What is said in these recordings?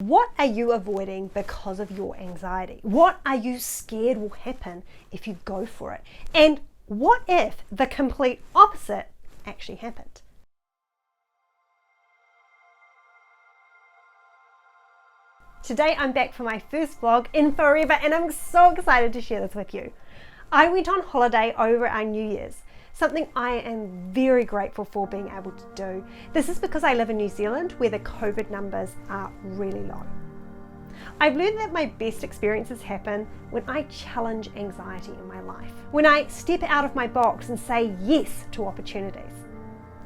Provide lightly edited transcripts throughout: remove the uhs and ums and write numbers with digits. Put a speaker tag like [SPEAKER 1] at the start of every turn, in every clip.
[SPEAKER 1] What are you avoiding because of your anxiety? What are you scared will happen if you go for it? And what if the complete opposite actually happened? Today I'm back for my first vlog in forever and I'm so excited to share this with you. I went on holiday over our New Year's, something I am very grateful for being able to do. This is because I live in New Zealand where the COVID numbers are really low. I've learned that my best experiences happen when I challenge anxiety in my life, when I step out of my box and say yes to opportunities.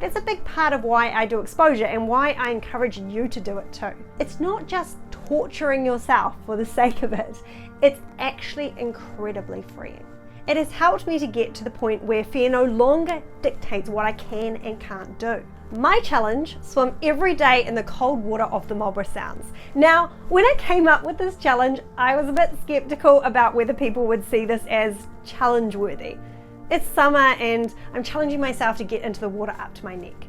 [SPEAKER 1] That's a big part of why I do exposure and why I encourage you to do it too. It's not just torturing yourself for the sake of it, it's actually incredibly freeing. It has helped me to get to the point where fear no longer dictates what I can and can't do. My challenge: swim every day in the cold water of the Marlborough Sounds. Now, when I came up with this challenge, I was a bit skeptical about whether people would see this as challenge worthy. It's summer and I'm challenging myself to get into the water up to my neck.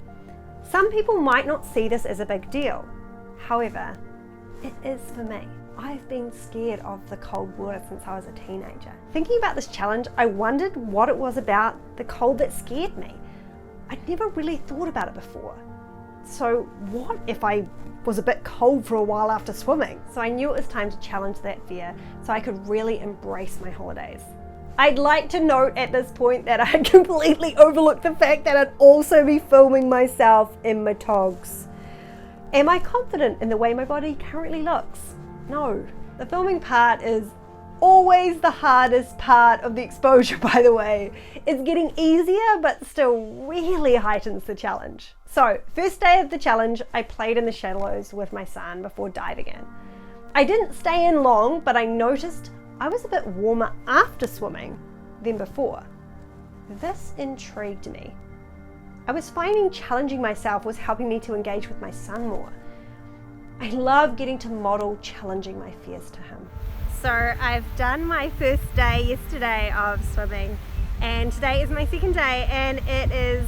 [SPEAKER 1] Some people might not see this as a big deal. However, it is for me. I've been scared of the cold water since I was a teenager. Thinking about this challenge, I wondered what it was about the cold that scared me. I'd never really thought about it before. So what if I was a bit cold for a while after swimming? So I knew it was time to challenge that fear so I could really embrace my holidays. I'd like to note at this point that I had completely overlooked the fact that I'd also be filming myself in my togs. Am I confident in the way my body currently looks? No. The filming part is always the hardest part of the exposure, by the way. It's getting easier, but still really heightens the challenge. So, first day of the challenge, I played in the shallows with my son before diving in. I didn't stay in long, but I noticed I was a bit warmer after swimming than before. This intrigued me. I was finding challenging myself was helping me to engage with my son more. I love getting to model challenging my fears to him. So I've done my first day yesterday of swimming and today is my second day and it is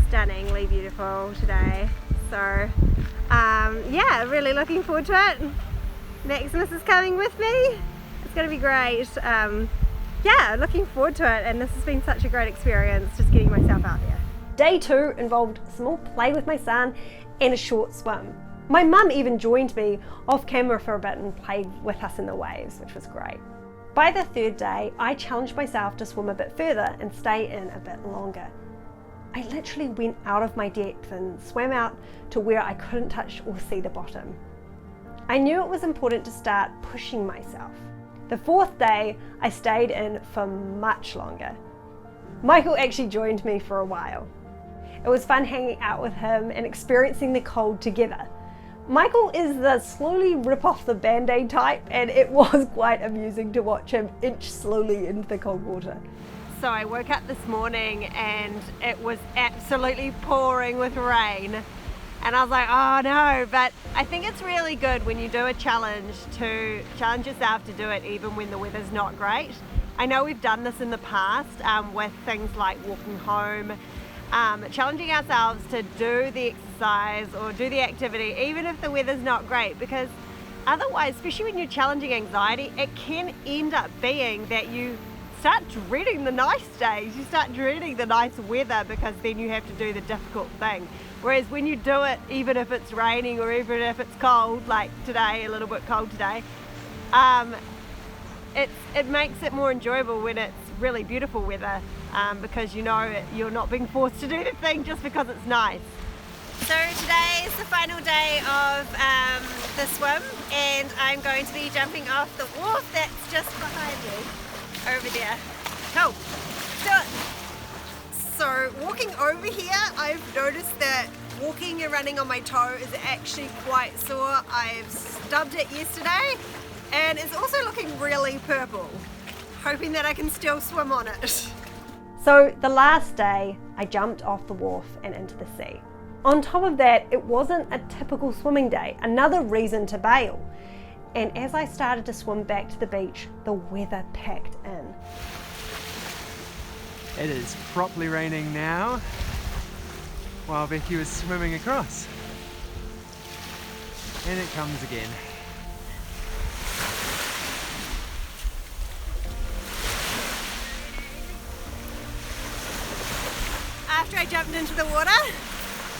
[SPEAKER 1] stunningly beautiful today. So yeah, really looking forward to it. Maximus is coming with me. It's going to be great. Yeah, looking forward to it and this has been such a great experience just getting myself out there. Day 2 involved small play with my son and a short swim. My mum even joined me off camera for a bit and played with us in the waves, which was great. By the third day, I challenged myself to swim a bit further and stay in a bit longer. I literally went out of my depth and swam out to where I couldn't touch or see the bottom. I knew it was important to start pushing myself. The fourth day, I stayed in for much longer. Michael actually joined me for a while. It was fun hanging out with him and experiencing the cold together. Michael is the slowly rip off the band-aid type and it was quite amusing to watch him inch slowly into the cold water. So I woke up this morning and it was absolutely pouring with rain and I was like, oh no, but I think it's really good when you do a challenge to challenge yourself to do it even when the weather's not great. I know we've done this in the past with things like walking home, challenging ourselves to do the exercise or do the activity even if the weather's not great, because otherwise, especially when you're challenging anxiety, it can end up being that you start dreading the nice days, you start dreading the nice weather because then you have to do the difficult thing. Whereas when you do it, even if it's raining or even if it's cold, like today, a little bit cold today, it makes it more enjoyable when it's really beautiful weather, because you know you're not being forced to do the thing just because it's nice. So today is the final day of the swim and I'm going to be jumping off the wharf that's just behind me, over there. Cool, let's do it. So walking over here, I've noticed that walking and running on my toe is actually quite sore. I've stubbed it yesterday and it's also looking really purple. Hoping that I can still swim on it. So the last day, I jumped off the wharf and into the sea. On top of that, it wasn't a typical swimming day, another reason to bail. And as I started to swim back to the beach, the weather packed in.
[SPEAKER 2] It is properly raining now, while Becky was swimming across. and it comes again.
[SPEAKER 1] After I jumped into the water,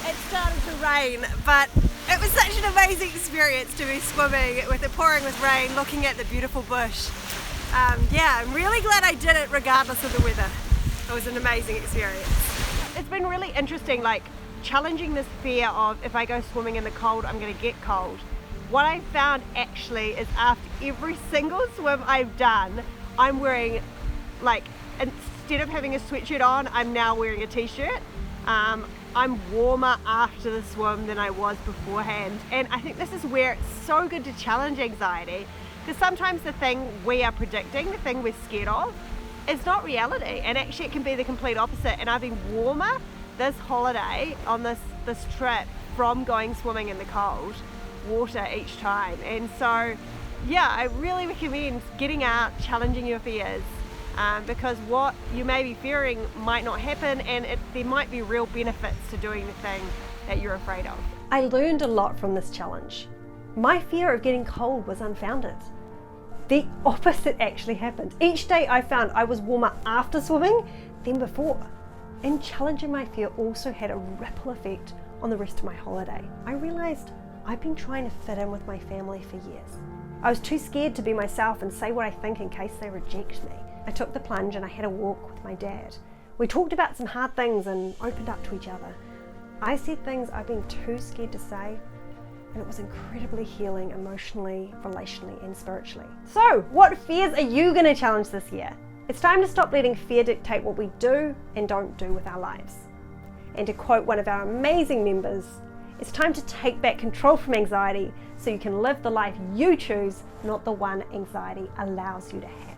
[SPEAKER 1] it started to rain, but it was such an amazing experience to be swimming with it pouring with rain, looking at the beautiful bush. Yeah, I'm really glad I did it regardless of the weather. It was an amazing experience. It's been really interesting, like challenging this fear of if I go swimming in the cold, I'm gonna get cold. What I found actually is after every single swim I've done, I'm wearing, like, instead of having a sweatshirt on, I'm now wearing a t-shirt. I'm warmer after the swim than I was beforehand. And I think this is where it's so good to challenge anxiety, because sometimes the thing we are predicting, the thing we're scared of, is not reality. And actually it can be the complete opposite. And I've been warmer this holiday on this trip from going swimming in the cold water each time. And so, yeah, I really recommend getting out, challenging your fears. Because what you may be fearing might not happen, and there might be real benefits to doing the thing that you're afraid of. I learned a lot from this challenge. My fear of getting cold was unfounded. The opposite actually happened. Each day I found I was warmer after swimming than before. And challenging my fear also had a ripple effect on the rest of my holiday. I realized I've been trying to fit in with my family for years. I was too scared to be myself and say what I think in case they reject me. I took the plunge and I had a walk with my dad. We talked about some hard things and opened up to each other. I said things I've been too scared to say, and it was incredibly healing emotionally, relationally, and spiritually. So, what fears are you going to challenge this year? It's time to stop letting fear dictate what we do and don't do with our lives. And to quote one of our amazing members, it's time to take back control from anxiety so you can live the life you choose, not the one anxiety allows you to have.